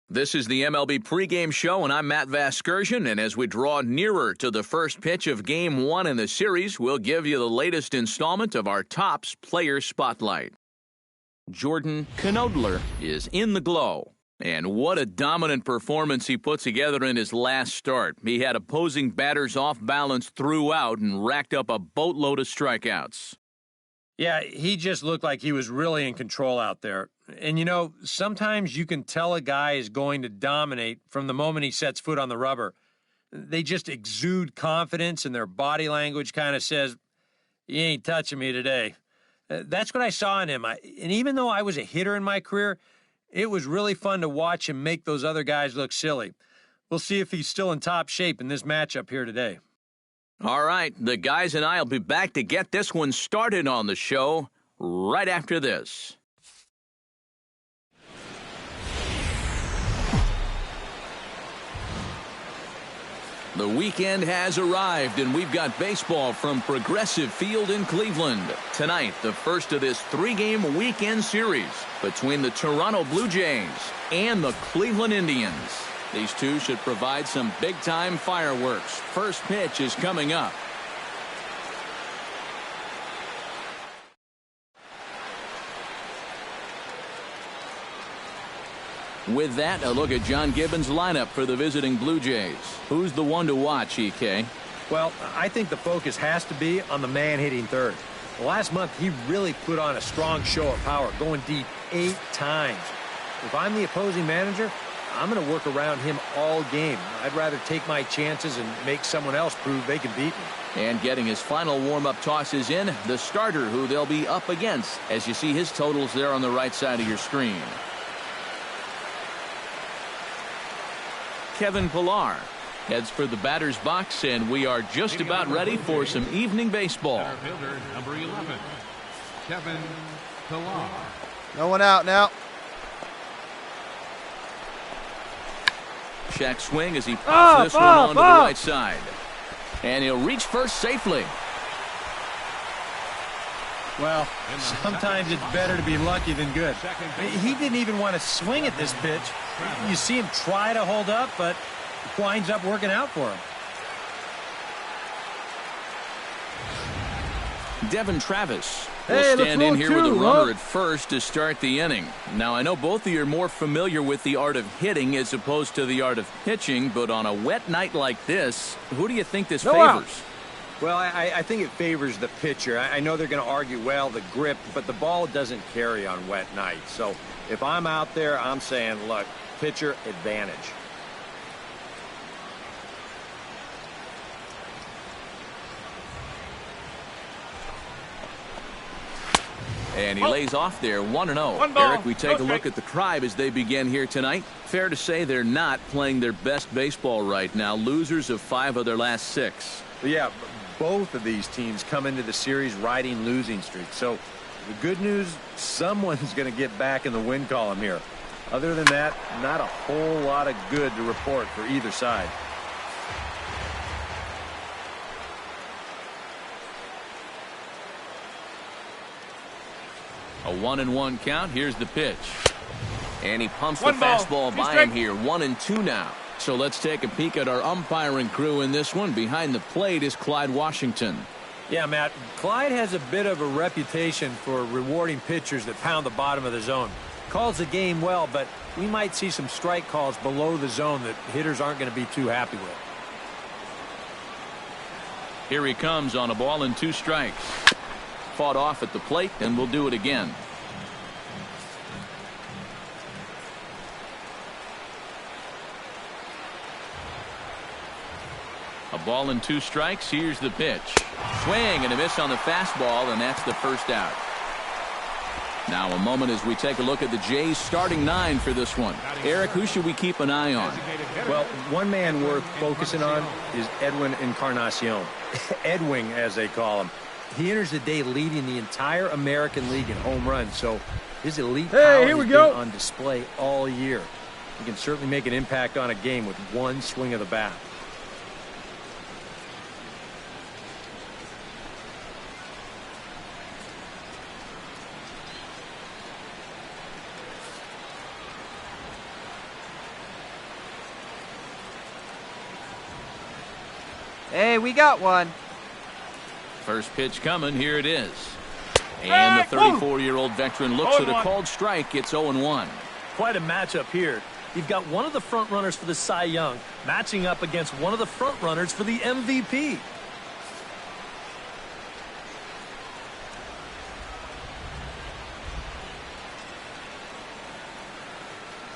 This is the MLB pregame show, and I'm Matt Vasgersian, and as we draw nearer to the first pitch of Game 1 in the series, we'll give you the latest installment of our Topps Player Spotlight. Jordan Knodler is in the glow, and what a dominant performance he put together in his last start. He had opposing batters off balance throughout and racked up a boatload of strikeouts. Yeah, he just looked like he was really in control out there. And, you know, sometimes you can tell a guy is going to dominate from the moment he sets foot on the rubber. They just exude confidence, and their body language kind of says, "You ain't touching me today." That's what I saw in him. And even though I was a hitter in my career, it was really fun to watch him make those other guys look silly. We'll see if he's still in top shape in this matchup here today. All right, the guys and I will be back to get this one started on the show right after this. The weekend has arrived, and we've got baseball from Progressive Field in Cleveland. Tonight, the first of this three-game weekend series between the Toronto Blue Jays and the Cleveland Indians. These two should provide some big-time fireworks. First pitch is coming up. With that, a look at John Gibbons' lineup for the visiting Blue Jays. Who's the one to watch, EK? Well, I think the focus has to be on the man hitting third. Last month, he really put on a strong show of power, going deep 8 times. If I'm the opposing manager, I'm going to work around him all game. I'd rather take my chances and make someone else prove they can beat me. And getting his final warm-up tosses in, the starter who they'll be up against, as you see his totals there on the right side of your screen. Kevin Pillar heads for the batter's box, and we are just about ready for some evening baseball. Center fielder, number 11, Kevin Pillar. No one out now. Check swing as he pops this one onto the right side. And he'll reach first safely. Well, sometimes it's better to be lucky than good. He didn't even want to swing at this pitch. You see him try to hold up, but it winds up working out for him. Devin Travis will stand in here with a runner at first to start the inning. Now, I know both of you are more familiar with the art of hitting as opposed to the art of pitching, but on a wet night like this, who do you think this favors? Well, I think it favors the pitcher. I know they're going to argue, well, the grip, but the ball doesn't carry on wet nights. So if I'm out there, I'm saying, look, pitcher advantage. And he lays off there 1-0. Eric, we take a look at the Tribe as they begin here tonight. Fair to say they're not playing their best baseball right now. Losers of 5 of their last 6. Yeah, both of these teams come into the series riding losing streaks. So the good news, someone's going to get back in the win column here. Other than that, not a whole lot of good to report for either side. A 1-1 count. Here's the pitch. And he pumps the fastball by him here. 1-2 now. So let's take a peek at our umpiring crew in this one. Behind the plate is Clyde Washington. Yeah, Matt, Clyde has a bit of a reputation for rewarding pitchers that pound the bottom of the zone. Calls the game well, but we might see some strike calls below the zone that hitters aren't going to be too happy with. Here he comes on a ball and 2 strikes. Fought off at the plate, and we'll do it again. A ball and 2 strikes. Here's the pitch. Swing and a miss on the fastball, and that's the first out. Now a moment as we take a look at the Jays starting 9 for this one. Eric, who should we keep an eye on? Well, one man worth focusing on is Edwin Encarnacion. Edwin, as they call him. He enters the day leading the entire American League in home runs, so his elite power has been on display all year. He can certainly make an impact on a game with one swing of the bat. Hey, we got one. First pitch coming, here it is. And the 34-year-old veteran looks at a called strike. It's 0-1. Quite a matchup here. You've got one of the front runners for the Cy Young matching up against one of the front runners for the MVP.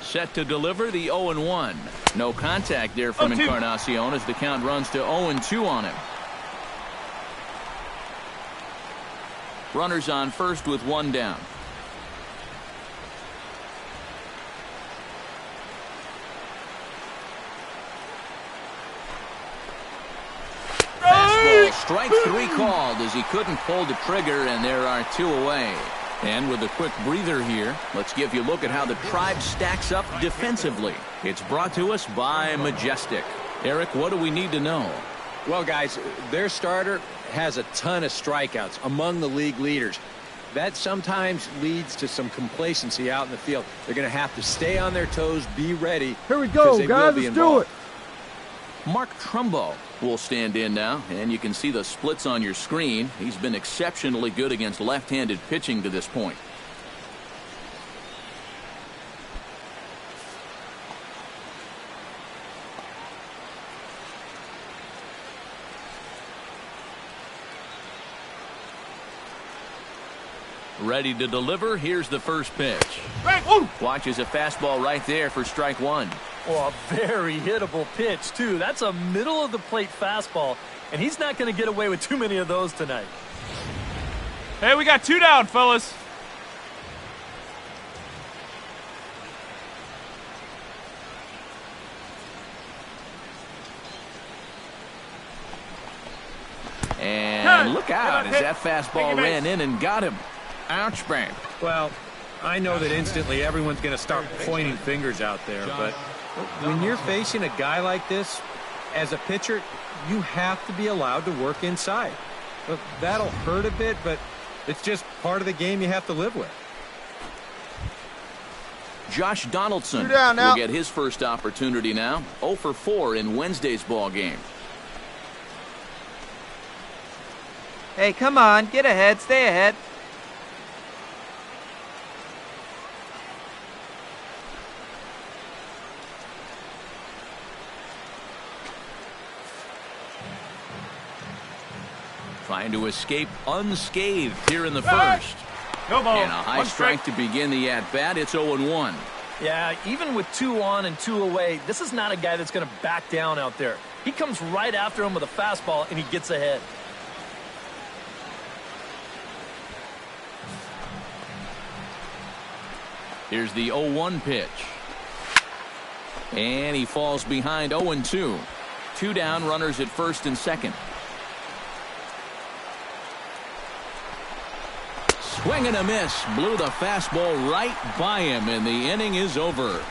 Set to deliver the 0-1. No contact there from Encarnacion as the count runs to 0-2 on him. Runners on first with one down. Fastball, strike three called as he couldn't pull the trigger, and there are two away. And with a quick breather here, let's give you a look at how the Tribe stacks up defensively. It's brought to us by Majestic. Eric, what do we need to know? Well, guys, their starter has a ton of strikeouts, among the league leaders. That sometimes leads to some complacency out in the field. They're going to have to stay on their toes, be ready. Here we go, guys. Let's do it. Mark Trumbo will stand in now, and you can see the splits on your screen. He's been exceptionally good against left-handed pitching to this point. Ready to deliver. Here's the first pitch. Watches a fastball right there for strike one. Oh, a very hittable pitch, too. That's a middle-of-the-plate fastball, and he's not going to get away with too many of those tonight. Hey, we got two down, fellas. And look out as that fastball ran in and got him. Ouch, bang. Well, I know that instantly everyone's going to start pointing fingers out there, but when you're facing a guy like this, as a pitcher, you have to be allowed to work inside. Look, that'll hurt a bit, but it's just part of the game you have to live with. Josh Donaldson will get his first opportunity now. 0 for 4 in Wednesday's ball game. Hey, come on, get ahead, stay ahead. Trying to escape unscathed here in the first. And a high strike to begin the at-bat. It's 0-1. Yeah, even with 2 on and 2 away, this is not a guy that's going to back down out there. He comes right after him with a fastball, and he gets ahead. Here's the 0-1 pitch. And he falls behind 0-2. 2 down, runners at first and second. Swing and a miss. Blew the fastball right by him, and the inning is over.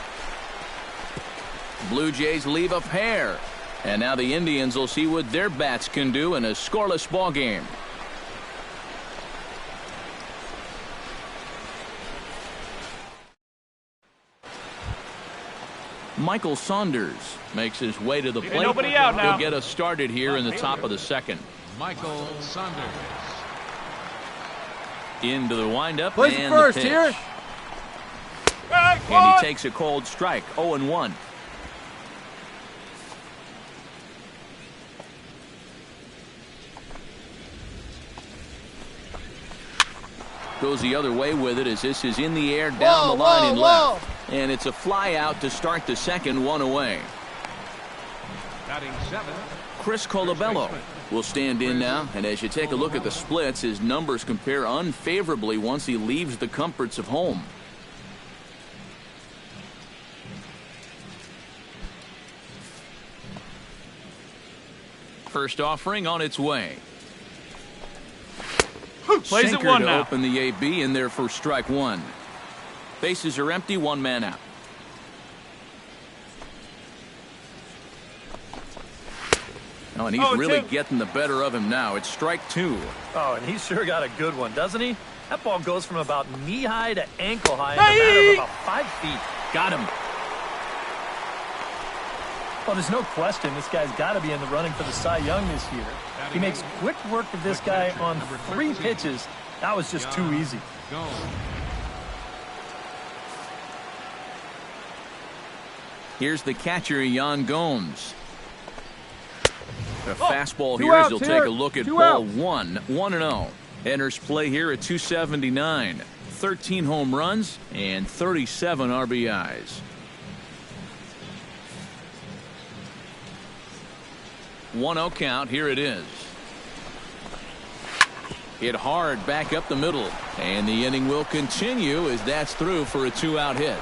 Blue Jays leave a pair. And now the Indians will see what their bats can do in a scoreless ball game. Michael Saunders makes his way to the plate. Nobody out now. He'll get us started here in the top of the second. Michael Saunders. Into the windup Place and first the pitch. here. And he takes a cold strike. 0-1. Goes the other way with it as this is in the air down the line and left. And it's a fly out to start the second, 1 away. Batting 7. Chris Colabello will stand in now, and as you take a look at the splits, his numbers compare unfavorably once he leaves the comforts of home. First offering on its way. Plays Sinker it one to now. open the AB in there for strike one. Bases are empty, 1 man out. Oh, and he's really getting the better of him now. It's strike 2. Oh, and he's sure got a good one, doesn't he? That ball goes from about knee-high to ankle-high in a matter of about 5 feet. Got him. Well, there's no question this guy's got to be in the running for the Cy Young this year. He makes quick work of this guy on 3 pitches. That was just too easy. Here's the catcher, Yan Gomes. The fastball here as he'll take a look at ball 1, 1-0. Enters play here at 279. 13 home runs and 37 RBIs. 1-0 count. Here it is. Hit hard back up the middle. And the inning will continue as that's through for a 2-out hit.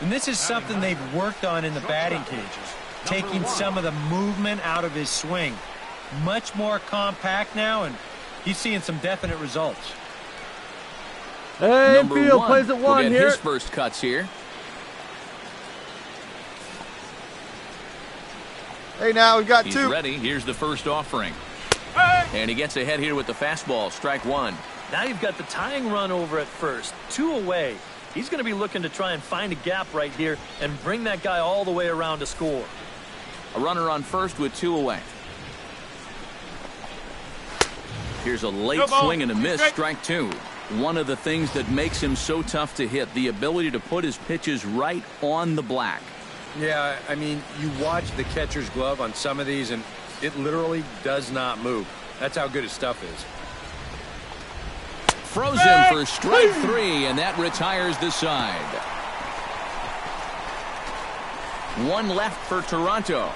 And this is something they've worked on in the batting cages. Taking some of the movement out of his swing. Much more compact now, and he's seeing some definite results. Hey, Number Field 1 plays at 1 will get here. his first cuts here. Hey, now we've got He's 2. ready. Here's the first offering. And he gets ahead here with the fastball. Strike 1. Now you've got the tying run over at first. 2 away. He's going to be looking to try and find a gap right here and bring that guy all the way around to score. A runner on first with 2 away. Here's a late swing and a miss. Strike 2. One of the things that makes him so tough to hit, the ability to put his pitches right on the black. Yeah, I mean, you watch the catcher's glove on some of these, and it literally does not move. That's how good his stuff is. Froze him for strike 3, and that retires the side. 1 left for Toronto.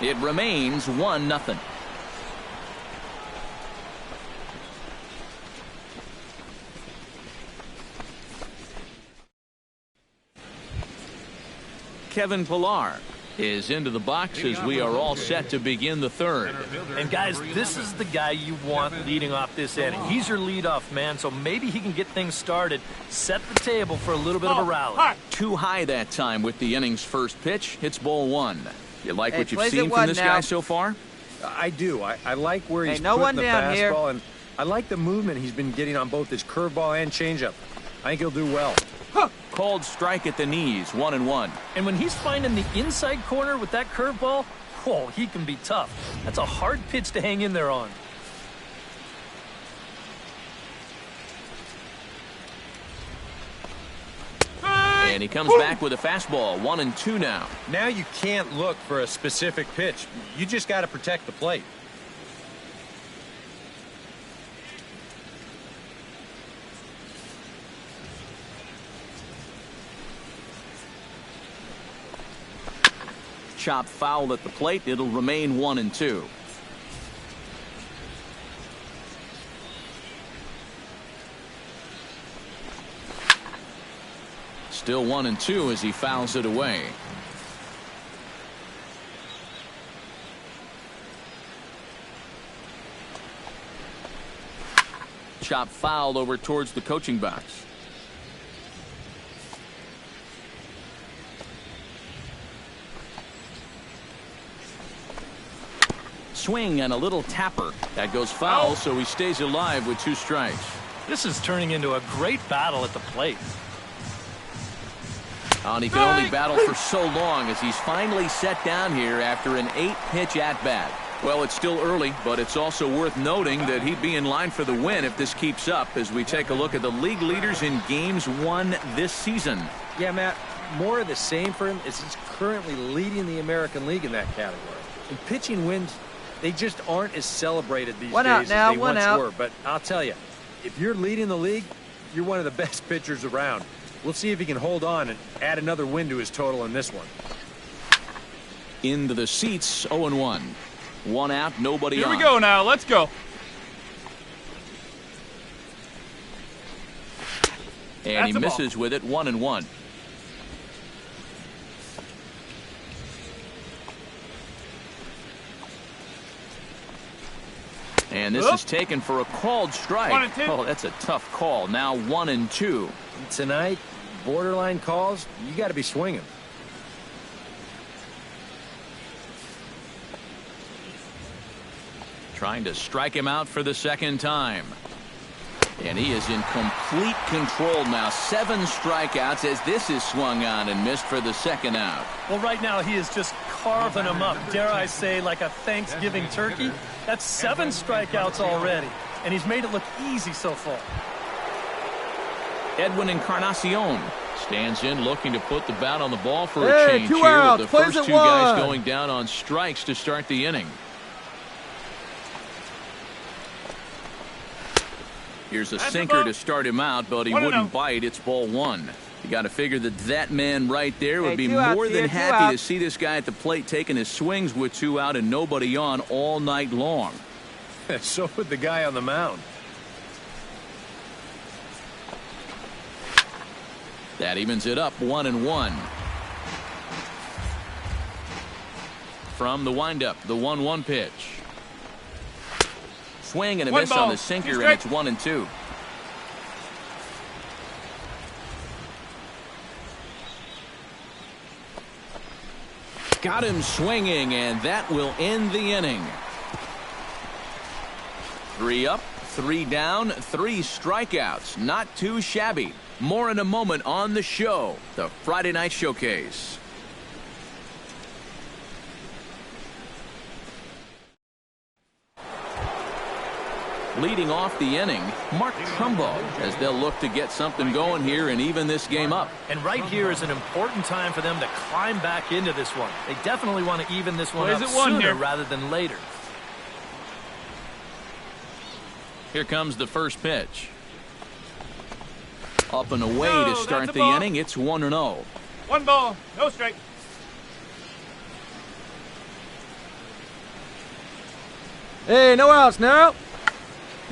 It remains 1-0. Kevin Pillar is into the box as we are all set to begin the third. And guys, this is the guy you want leading off this inning. He's your leadoff man, so maybe he can get things started, set the table for a little bit of a rally. Too high that time with the inning's first pitch. Hits ball 1. You like what you've plays seen it from one this now. guy so far? I do. I like where he's no putting one the down fastball, here. and I like the movement he's been getting on both his curveball and changeup. I think he'll do well. Called strike at the knees, 1-1. And when he's finding the inside corner with that curveball, whoa, he can be tough. That's a hard pitch to hang in there on. And he comes back with a fastball, 1-2 now. Now you can't look for a specific pitch. You just got to protect the plate. Chop foul at the plate. It'll remain 1-2. Still 1-2 as he fouls it away. Chop fouled over towards the coaching box. Swing and a little tapper. That goes foul, so he stays alive with 2 strikes. This is turning into a great battle at the plate. And he can only battle for so long as he's finally set down here after an 8-pitch at-bat. Well, it's still early, but it's also worth noting that he'd be in line for the win if this keeps up as we take a look at the league leaders in games won this season. Yeah, Matt, more of the same for him as he's currently leading the American League in that category. And pitching wins, they just aren't as celebrated these One out days now, as they one once out. were. But I'll tell you, if you're leading the league, you're one of the best pitchers around. We'll see if he can hold on and add another win to his total in this one. Into the seats, 0-1. 1 out, nobody Here on. we go now. Let's go. And That's he a ball. misses with it, 1-1. And this is taken for a called strike. 1-2. Oh, that's a tough call. Now 1-2. Tonight, borderline calls, you got to be swinging. Trying to strike him out for the second time. And he is in complete control now. 7 strikeouts as this is swung on and missed for the second out. Well, right now he is just carving them up. Dare I say, like a Thanksgiving turkey? That's 7 strikeouts already. And he's made it look easy so far. Edwin Encarnacion stands in looking to put the bat on the ball for a change here. Outs. With the first 2 guys going down on strikes to start the inning. Here's a sinker to start him out, but he wouldn't bite. It's ball 1. You got to figure that man right there would be more than happy to see this guy at the plate taking his swings with 2 out and nobody on all night long. So would the guy on the mound. That evens it up 1-1. From the windup, the 1-1 pitch. Swing and a miss on the sinker, and it's 1-2. Got him swinging, and that will end the inning. 3 up, 3 down, 3 strikeouts. Not too shabby. More in a moment on the show, the Friday Night Showcase. Leading off the inning, Mark Trumbo, as they'll look to get something going here and even this game up. And right here is an important time for them to climb back into this one. They definitely want to even this one up sooner rather than later. Here comes the first pitch. Up and away to start the inning. It's 1-0. 1 ball, no strike. Hey, no outs now.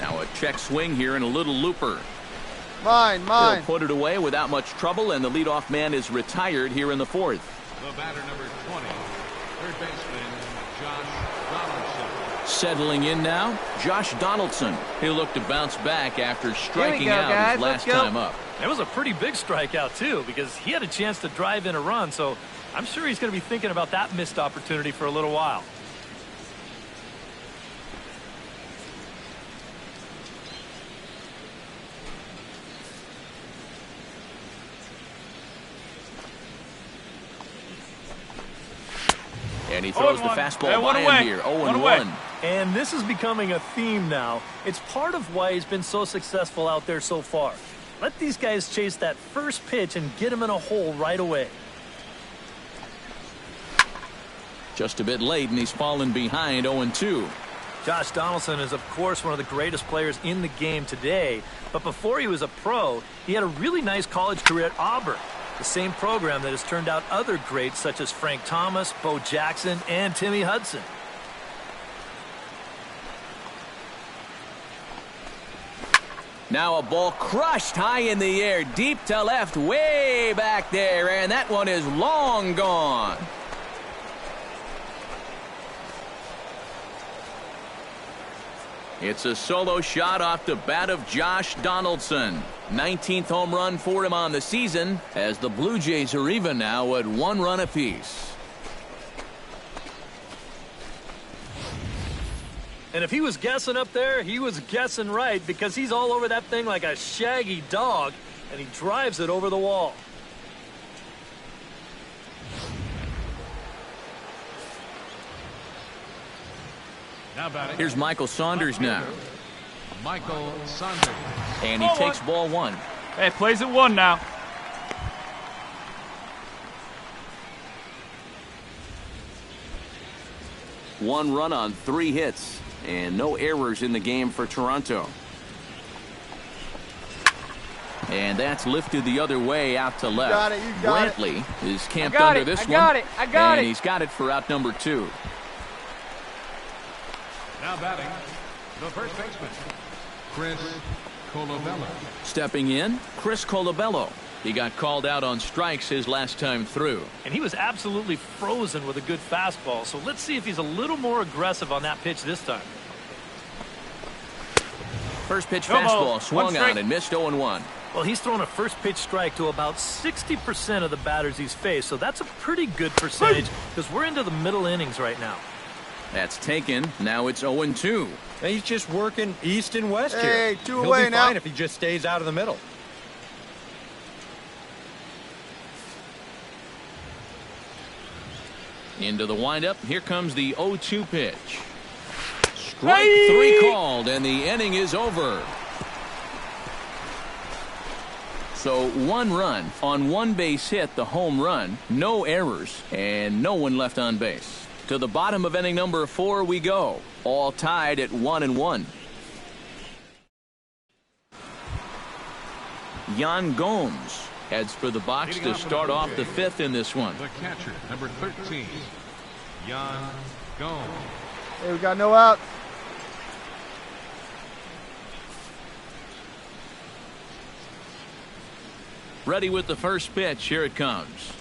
Now a check swing here and a little looper. Mine. He'll put it away without much trouble, and the leadoff man is retired here in the 4th. The batter, number 20, third baseman, Josh Donaldson. Settling in now, Josh Donaldson. He'll look to bounce back after striking out guys. his last time up. It was a pretty big strikeout, too, because he had a chance to drive in a run, so I'm sure he's going to be thinking about that missed opportunity for a little while. And he throws the fastball by him here. 0-1. And this is becoming a theme now. It's part of why he's been so successful out there so far. Let these guys chase that first pitch and get him in a hole right away. Just a bit late, and he's fallen behind 0-2. Josh Donaldson is, of course, one of the greatest players in the game today. But before he was a pro, he had a really nice college career at Auburn. The same program that has turned out other greats such as Frank Thomas, Bo Jackson, and Timmy Hudson. Now a ball crushed high in the air, deep to left, way back there, and that one is long gone. It's a solo shot off the bat of Josh Donaldson. 19th home run for him on the season, as the Blue Jays are even now at 1 run apiece. And if he was guessing up there, he was guessing right, because he's all over that thing like a shaggy dog, and he drives it over the wall. Here's Michael Saunders now. Michael Saunders. And he takes ball 1. Hey, plays at 1 now. One run on 3 hits, and no errors in the game for Toronto. And that's lifted the other way out to left. You got Brantley is camped under this one. I got it. And he's got it for out number 2. Now batting, the first baseman, Chris Colabello. Stepping in, Chris Colabello. He got called out on strikes his last time through. And he was absolutely frozen with a good fastball, so let's see if he's a little more aggressive on that pitch this time. First pitch fastball swung on and missed 0-1. Well, he's thrown a first pitch strike to about 60% of the batters he's faced, so that's a pretty good percentage because we're into the middle innings right now. That's taken. Now it's 0-2. He's just working east and west here. Hey, two He'll away be now. fine if he just stays out of the middle. Into the windup. Here comes the 0-2 pitch. Strike three called, and the inning is over. So 1 run on 1 base hit, the home run, no errors, and no one left on base. To the bottom of inning number 4 we go, all tied at 1-1. Yan Gomes heads for the box to start off the 5th in this one. The catcher, number 13, Yan Gomes. Hey, we got no outs. Ready with the first pitch. Here it comes.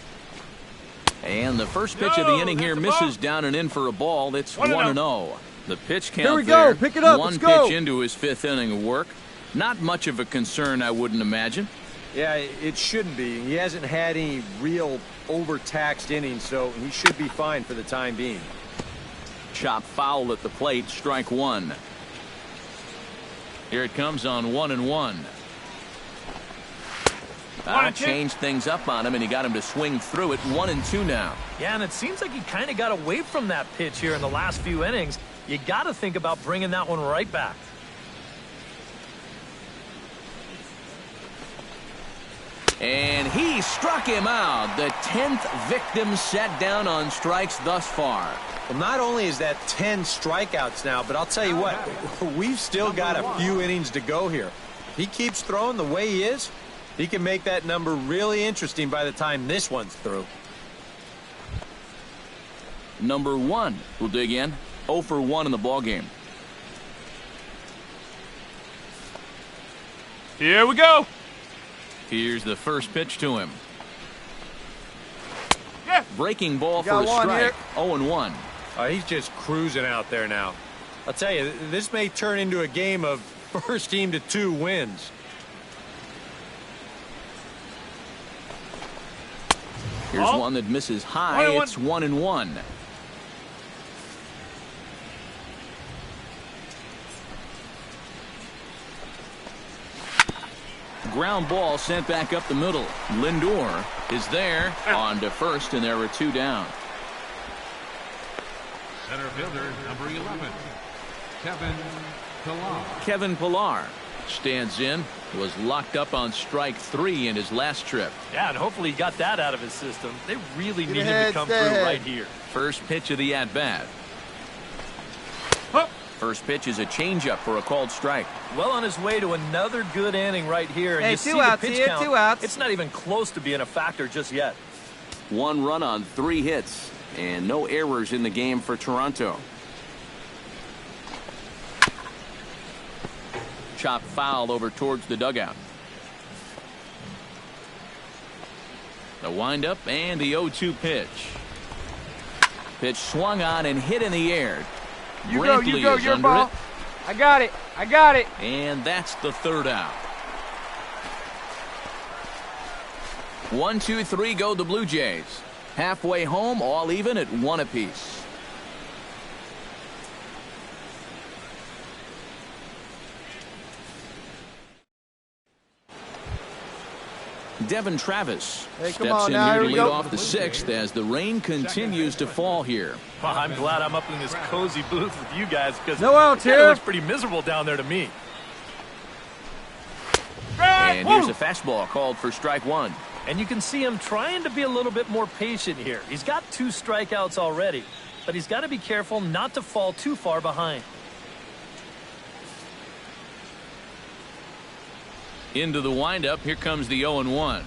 And the first pitch of the inning here misses down and in for a ball. It's 1-0. The pitch count Here we there. go. Pick it up. One Let's go. pitch into his 5th inning of work. Not much of a concern, I wouldn't imagine. Yeah, it shouldn't be. He hasn't had any real overtaxed innings, so he should be fine for the time being. Chop foul at the plate. Strike 1. Here it comes on 1-1. Changed things up on him, and he got him to swing through it. 1-2 now. Yeah, and it seems like he kind of got away from that pitch here in the last few innings. You got to think about bringing that one right back. And he struck him out. The 10th victim set down on strikes thus far. Well, not only is that 10 strikeouts now, but I'll tell you what, we've still got a few innings to go here. If he keeps throwing the way he is, he can make that number really interesting by the time this one's through. Number 1 will dig in. 0 for 1 in the ballgame. Here we go. Here's the first pitch to him. Yeah. Breaking ball for Got a one strike. here. 0-1. He's just cruising out there now. I'll tell you, this may turn into a game of first team to 2 wins. Here's one that misses high. 1-1. It's 1-1. Ground ball sent back up the middle. Lindor is there on to first, and there are 2 down. Center fielder, number 11, Kevin Pillar. Kevin Pillar stands in. Was locked up on strike 3 in his last trip. Yeah, and hopefully he got that out of his system. They really need him to ahead, come stay through ahead. right here. First pitch of the at-bat. First pitch is a changeup for a called strike. Well on his way to another good inning right here. And Hey, you 2 see the outs pitch here, count. 2 outs. It's not even close to being a factor just yet. 1 run on 3 hits, and no errors in the game for Toronto. Chop foul over towards the dugout. The windup and the 0-2 pitch. Pitch swung on and hit in the air. You Brantley go, is your under ball. it. I got it. I got it. And that's the 3rd out. 1, 2, 3 go the Blue Jays. Halfway home, all even at 1 apiece. Devin Travis Hey, come steps on in now, here here to we lead go. off the 6th as the rain continues to fall here. Well, I'm glad I'm up in this cozy booth with you guys because No outs it here. looks pretty miserable down there to me. And here's a fastball called for strike 1. And you can see him trying to be a little bit more patient here. He's got 2 strikeouts already, but he's got to be careful not to fall too far behind. Into the windup. Here comes the 0-1.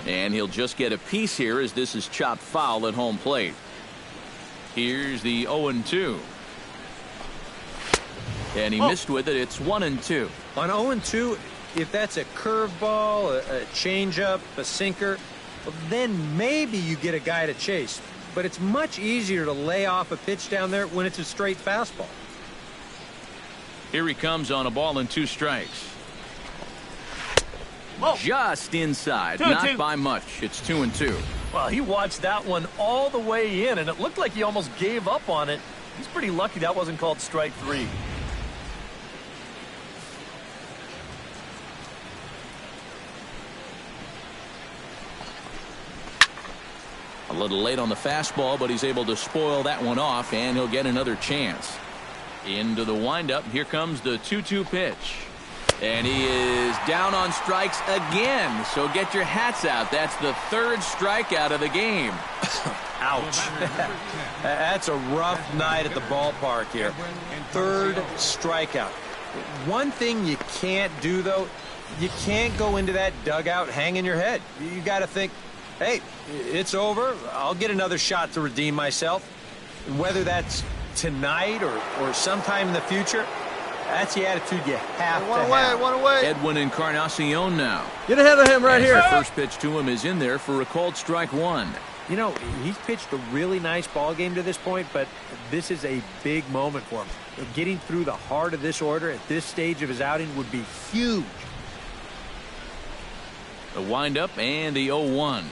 And he'll just get a piece here as this is chopped foul at home plate. Here's the 0-2. And he missed with it. It's 1-2. On 0-2, if that's a curveball, a changeup, a sinker, well, then maybe you get a guy to chase. But it's much easier to lay off a pitch down there when it's a straight fastball. Here he comes on a ball and 2 strikes. Just inside, not by much. It's 2-2. Well, he watched that one all the way in, and it looked like he almost gave up on it. He's pretty lucky that wasn't called strike 3. A little late on the fastball, but he's able to spoil that one off, and he'll get another chance. Into the windup. Here comes the 2-2 pitch. And he is down on strikes again. So get your hats out. That's the 3rd strikeout of the game. Ouch. That's a rough night at the ballpark here. 3rd strikeout. One thing you can't do, though, you can't go into that dugout hanging your head. You got to think, hey, it's over. I'll get another shot to redeem myself. Whether that's tonight or sometime in the future, that's the attitude you have to have. One away. Edwin Encarnacion now. Get ahead of him right here. The first pitch to him is in there for a called strike 1. You know, he's pitched a really nice ball game to this point, but this is a big moment for him. Getting through the heart of this order at this stage of his outing would be huge. The windup and the 0-1.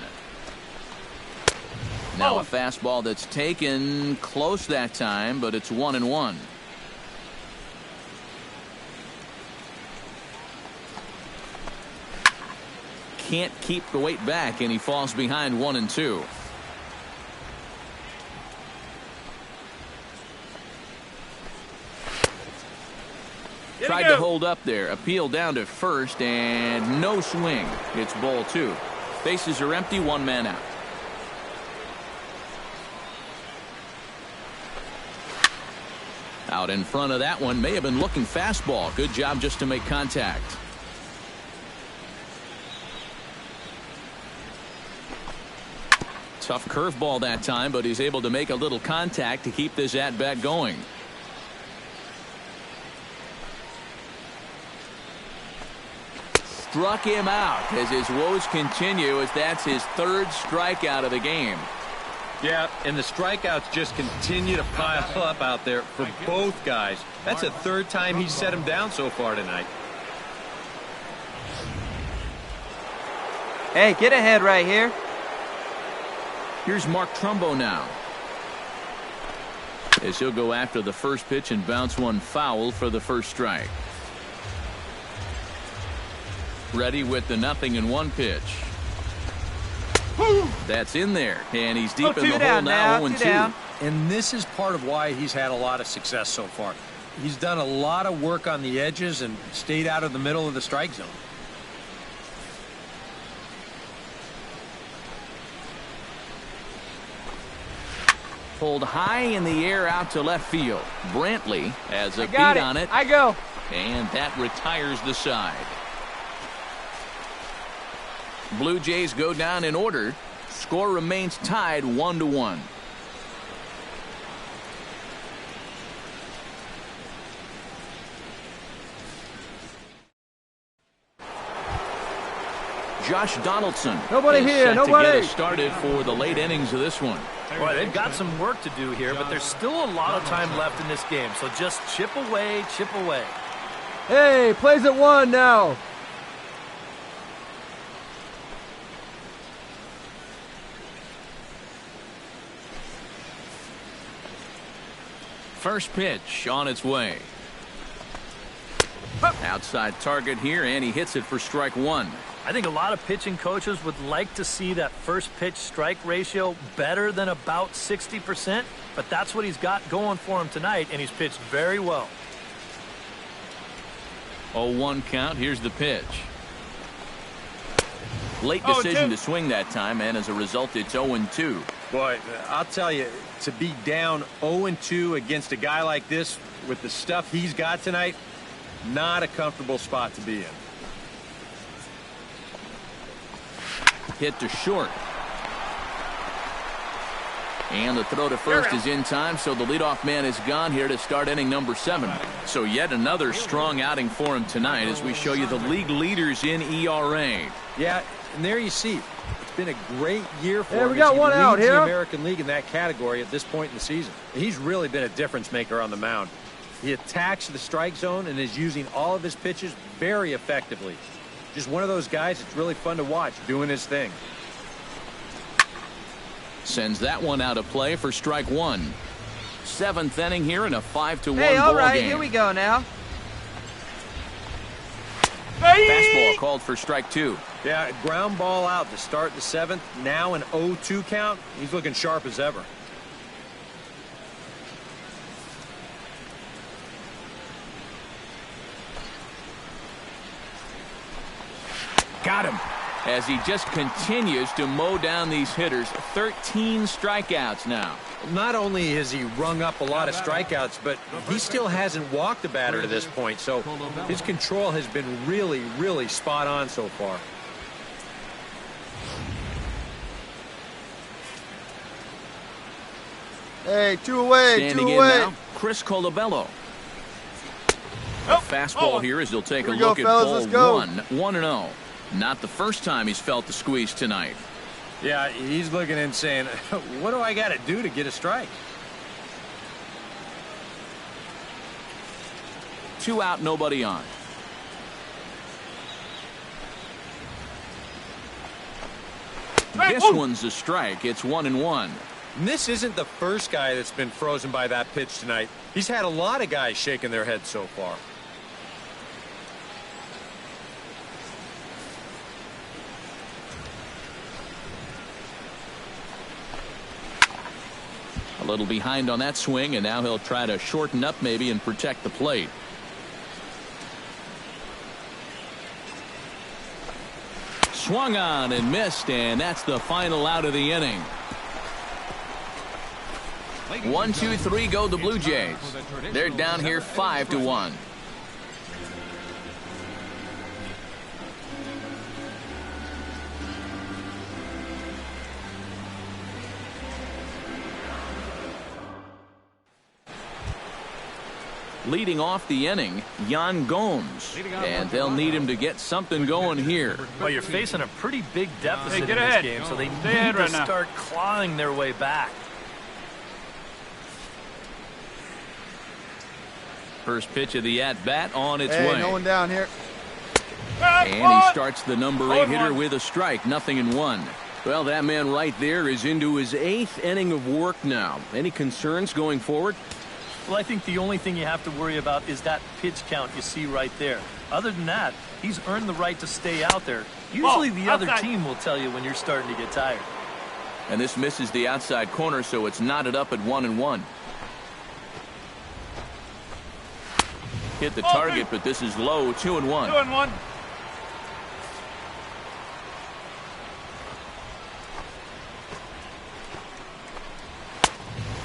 Now a fastball that's taken close that time, but it's 1-1. Can't keep the weight back, and he falls behind 1-2. Tried to hold up there. Appeal down to first, and no swing. It's ball 2. Bases are empty, 1 man out. Out in front of that one, may have been looking fastball. Good job just to make contact. Tough curveball that time, but he's able to make a little contact to keep this at-bat going. Struck him out as his woes continue, as that's his 3rd strikeout of the game. Yeah, and the strikeouts just continue to pile up out there for both guys. That's the 3rd time he's set him down so far tonight. Hey, get ahead right here. Here's Mark Trumbo now, as he'll go after the first pitch and bounce one foul for the first strike. Ready with the 0-1 pitch. That's in there, and he's deep in the hole now. 0-2. And this is part of why he's had a lot of success so far. He's done a lot of work on the edges and stayed out of the middle of the strike zone. Pulled high in the air out to left field. Brantley has a beat on it. I go. And that retires the side. Blue Jays go down in order. Score remains tied 1-1. Josh Donaldson. Nobody here, set nobody. To get us started for the late innings of this one. Boy, they've got some work to do here, but there's still a lot of time left in this game. So just chip away, chip away. Hey, plays at 1 now. First pitch on its way. Outside target here, and he hits it for strike 1. I think a lot of pitching coaches would like to see that first pitch strike ratio better than about 60%, but that's what he's got going for him tonight, and he's pitched very well. 0-1 count. Here's the pitch. Late decision to swing that time, and as a result, it's 0-2. Boy, I'll tell you, to be down 0-2 against a guy like this with the stuff he's got tonight, not a comfortable spot to be in. Hit to short. And the throw to first is in time, so the leadoff man is gone here to start inning number 7. So yet another strong outing for him tonight as we show you the league leaders in ERA. Yeah, and there you see, it's been a great year for him. Hey, we got one out here. The American League in that category at this point in the season. He's really been a difference maker on the mound. He attacks the strike zone and is using all of his pitches very effectively. Just one of those guys that's really fun to watch doing his thing. Sends that one out of play for strike one. Seventh inning here in a 5-1 Hey, all ball right, game. here we go now. Fastball called for strike two. Yeah, ground ball out to start the seventh. Now an 0-2 count. He's looking sharp as ever. Got him. As he just continues to mow down these hitters. 13 strikeouts now. Not only has he rung up a lot of strikeouts, but he still hasn't walked a batter to this point. So his control has been really, really spot on so far. Hey, two away, Standing two in away. now, Chris Colabello. A fastball here as he'll take a Here we go, look at fellas, ball let's go. 1-0. Not the first time he's felt the squeeze tonight. Yeah, he's looking and saying, what do I got to do to get a strike? 2 out, nobody on. This one's a strike. It's 1-1. And this isn't the first guy that's been frozen by that pitch tonight. He's had a lot of guys shaking their heads so far. A little behind on that swing, and now he'll try to shorten up maybe and protect the plate. Swung on and missed, and that's the final out of the inning. 1, 2, 3 go the Blue Jays. They're down here 5-1. Leading off the inning, Yan Gomes, and they'll need him to get something going here. Well, you're facing a pretty big deficit get in ahead. this game, so they Stay need ahead to right now. start clawing their way back. First pitch of the at-bat on its Hey, way. no one down here. And he starts the number 8 hitter with a strike, 0-1. Well, that man right there is into his 8th inning of work now. Any concerns going forward? Well, I think the only thing you have to worry about is that pitch count you see right there. Other than that, he's earned the right to stay out there. Usually the other outside. team will tell you when you're starting to get tired. And this misses the outside corner, so it's knotted up at 1-1. Hit the target, but this is low, 2-1. 2-1.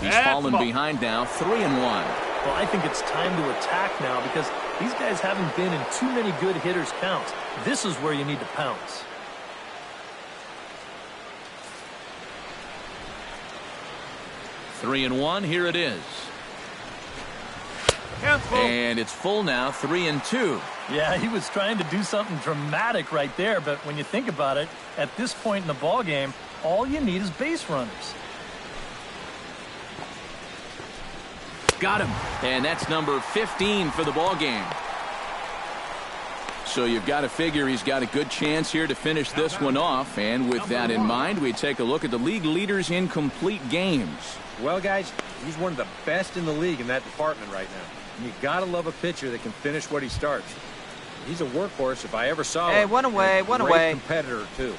He's That's fallen ball. behind now, 3-1. Well, I think it's time to attack now because these guys haven't been in too many good hitters' counts. This is where you need to pounce. Three and one, here it is. And it's full now, 3-2. Yeah, he was trying to do something dramatic right there, but when you think about it, at this point in the ball game, all you need is base runners. Got him. And that's number 15 for the ball game. So you've got to figure he's got a good chance here to finish this one off. And with that in mind, we take a look at the league leaders in complete games. Well, guys, he's one of the best in the league in that department right now. And you got to love a pitcher that can finish what he starts. He's a workhorse if I ever saw one. Hey, one away, And a one great away. competitor, too.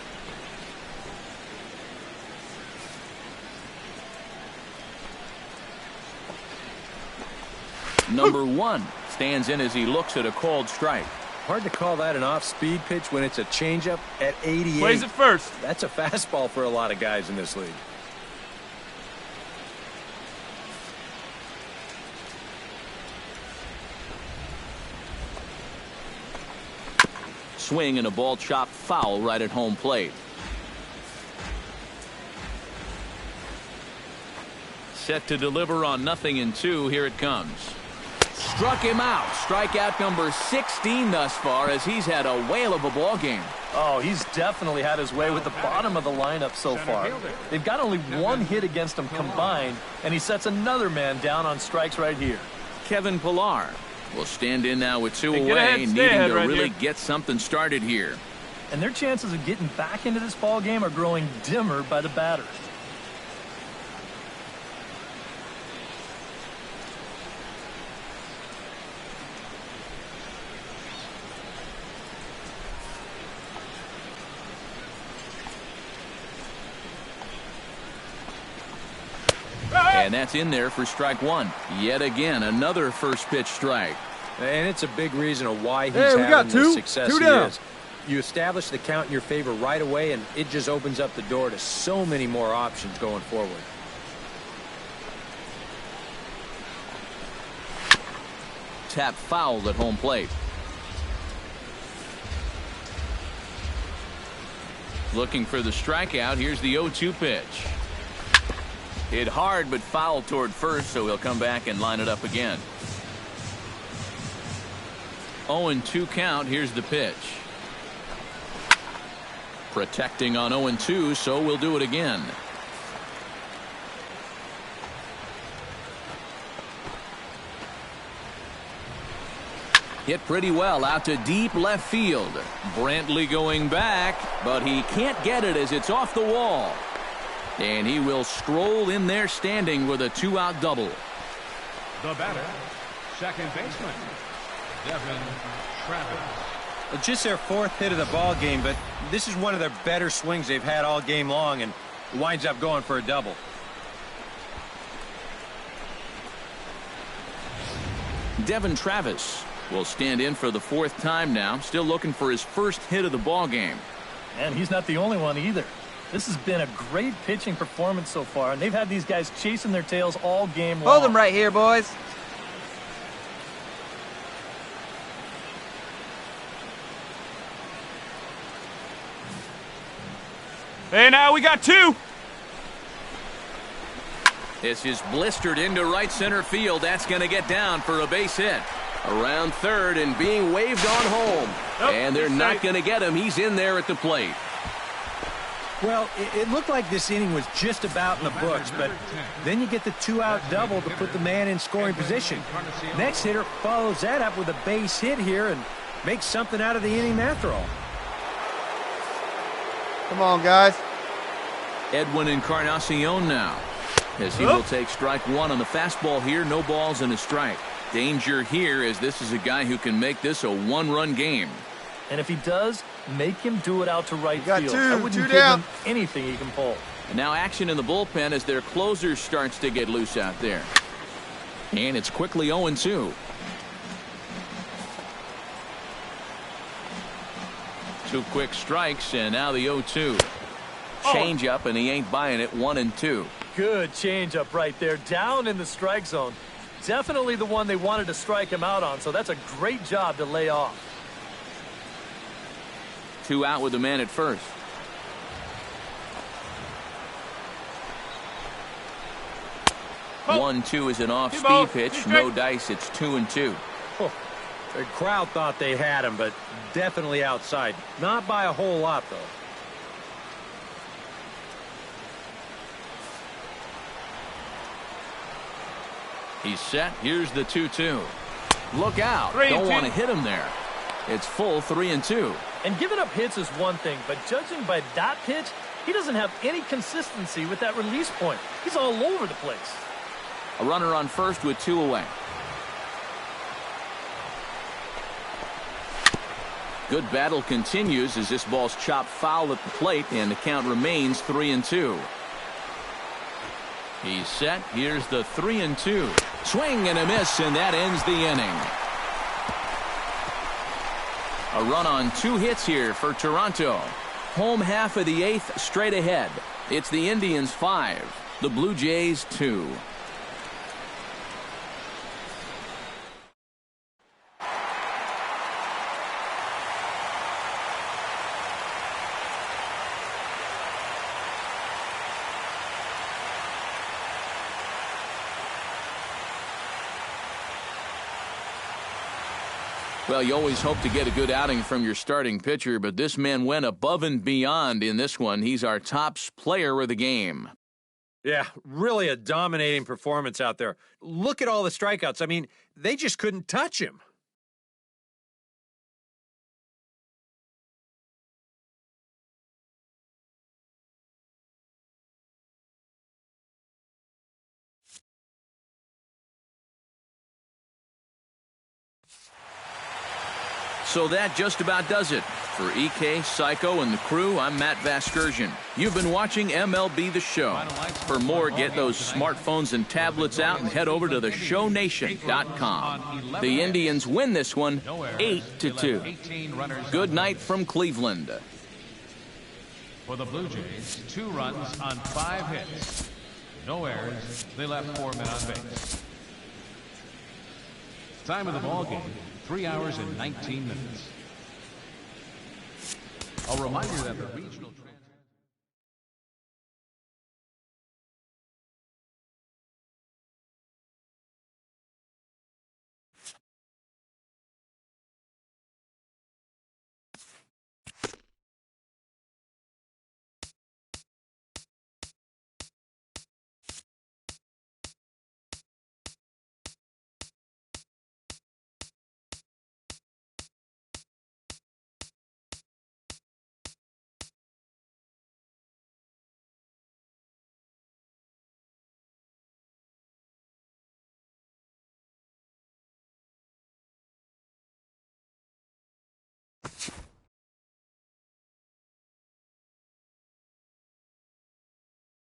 Number 1 stands in as he looks at a called strike. Hard to call that an off-speed pitch when it's a changeup at 88. Plays it first. That's a fastball for a lot of guys in this league. Swing and a ball chopped foul right at home plate. Set to deliver on 0-2. Here it comes. Struck him out. Strikeout number 16 thus far as he's had a whale of a ball game. Oh, he's definitely had his way with the bottom of the lineup so far. They've got only one hit against him combined, and he sets another man down on strikes right here. Kevin Pillar will stand in now with 2 Hey, get away, ahead, stay needing ahead to right really here. get something started here. And their chances of getting back into this ball game are growing dimmer by the batter. And that's in there for strike one. Yet again, another first pitch strike. And it's a big reason of why he's Hey, we got having the two. success Two he down. is. You establish the count in your favor right away, and it just opens up the door to so many more options going forward. Tap fouled at home plate. Looking for the strikeout. Here's the 0-2 pitch. Hit hard but fouled toward first, so he'll come back and line it up again. 0-2 count. Here's the pitch. Protecting on 0-2, so we'll do it again. Hit pretty well out to deep left field. Brantley going back, but he can't get it as it's off the wall. And he will stroll in there standing with a 2-out double. The batter, second baseman, Devin Travis. Well, just their fourth hit of the ball game, but this is one of their better swings they've had all game long, and winds up going for a double. Devin Travis will stand in for the fourth time now, still looking for his first hit of the ball game. And he's not the only one either. This has been a great pitching performance so far, and they've had these guys chasing their tails all game long. Hold them right here, boys. Hey, now we got two. This is blistered into right center field. That's going to get down for a base hit. Around third and being waved on home. And they're not going to get him. He's in there at the plate. Well, it looked like this inning was just about in the books, but then you get the 2-out double to put the man in scoring position. Next hitter follows that up with a base hit here and makes something out of the inning after all. Come on, guys. Edwin Encarnacion now, as he will take strike one on the fastball here. No balls and a strike. Danger here, as this is a guy who can make this a one-run game. And if he does, make him do it out to right got field. two. I wouldn't Two give down. him anything he can pull. And now action in the bullpen as their closer starts to get loose out there. And it's quickly 0-2. Two quick strikes, and now the 0-2. Change up, and he ain't buying it. 1-2. Good changeup right there, down in the strike zone. Definitely the one they wanted to strike him out on, so that's a great job to lay off. 2 out with the man at first. Oh. 1-2 is an off-speed ball. pitch. No dice. It's 2-2. Oh, the crowd thought they had him, but definitely outside. Not by a whole lot, though. He's set. Here's the 2-2. Look out. 3-2. Don't want to hit him there. It's full 3-2. And giving up hits is one thing, but judging by that pitch, he doesn't have any consistency with that release point. He's all over the place. A runner on first with 2 away. Good battle continues as this ball's chopped foul at the plate, and the count remains 3-2. He's set. Here's the 3-2. Swing and a miss, and that ends the inning. A run on 2 hits here for Toronto. Home half of the 8th straight ahead. It's the Indians 5, the Blue Jays 2. Well, you always hope to get a good outing from your starting pitcher, but this man went above and beyond in this one. He's our top player of the game. Yeah, really a dominating performance out there. Look at all the strikeouts. I mean, they just couldn't touch him. So that just about does it. For EK, Psycho, and the crew, I'm Matt Vasgersian. You've been watching MLB The Show. For more, get those smartphones and tablets out and head over to theShowNation.com. The Indians win this one 8-2. Good night from Cleveland. For the Blue Jays, 2 runs on 5 hits. No errors. They left 4 men on base. Time of the ball game, 3 hours and 19 minutes. I'll remind you that the regional